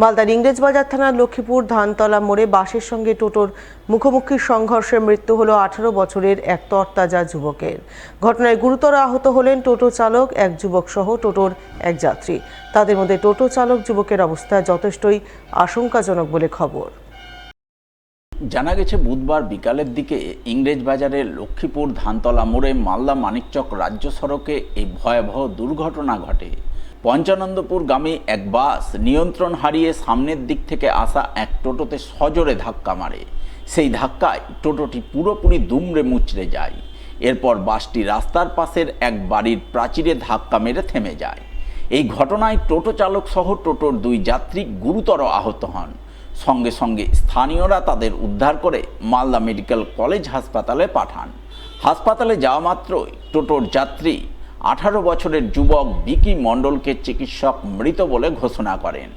মালদার ইংরেজবাজার থানার লক্ষ্মীপুর ধানতলা মোড়ে বাসের সঙ্গে টোটোর মুখোমুখি সংঘর্ষে মৃত্যু হলো 18 বছরের এক তরতাজা যুবকের। ঘটনায় গুরুতর আহত হলেন টোটো চালক, এক যুবক সহ টোটোর এক যাত্রী। তাদের মধ্যে টোটো চালক যুবকের অবস্থা যথেষ্টই আশঙ্কাজনক বলে খবর। জানা গেছে, বুধবার বিকালের দিকে ইংরেজবাজারের লক্ষ্মীপুর ধানতলা মোড়ে মালদা মানিকচক রাজ্য সড়কে এই ভয়াবহ দুর্ঘটনা ঘটে। পঞ্চানন্দপুরগামী এক বাস নিয়ন্ত্রণ হারিয়ে সামনের দিক থেকে আসা এক টোটোতে সজোরে ধাক্কা মারে। সেই ধাক্কায় টোটোটি পুরোপুরি দুমড়ে মুচড়ে যায়। এরপর বাসটি রাস্তার পাশের এক বাড়ির প্রাচীরে ধাক্কা মেরে থেমে যায়। এই ঘটনায় টোটো চালক সহ টোটোর দুই যাত্রী গুরুতর আহত হন। সঙ্গে সঙ্গে স্থানীয়রা তাদের উদ্ধার করে মালদা মেডিকেল কলেজ হাসপাতালে পাঠান। হাসপাতালে যাওয়া মাত্রই টোটোর যাত্রী 18 বছরের যুবক বিকি মণ্ডলকে চিকিৎসক মৃত বলে ঘোষণা করেন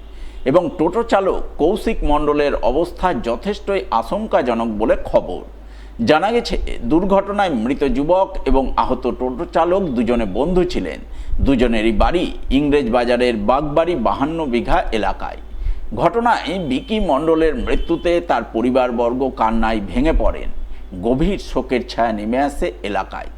এবং টোটো চালক কৌশিক মণ্ডলের অবস্থা যথেষ্টই আশঙ্কাজনক বলে খবর। জানা গেছে, দুর্ঘটনায় মৃত যুবক এবং আহত টোটো চালক দুজনে বন্ধু ছিলেন। দুজনেরই বাড়ি ইংরেজবাজারের বাগবাড়ি 52 বিঘা এলাকায়। ঘটনায় বিকি মণ্ডলের মৃত্যুতে তার পরিবারবর্গ কান্নায় ভেঙে পড়েন। গভীর শোকের ছায়া নেমে আসে এলাকায়।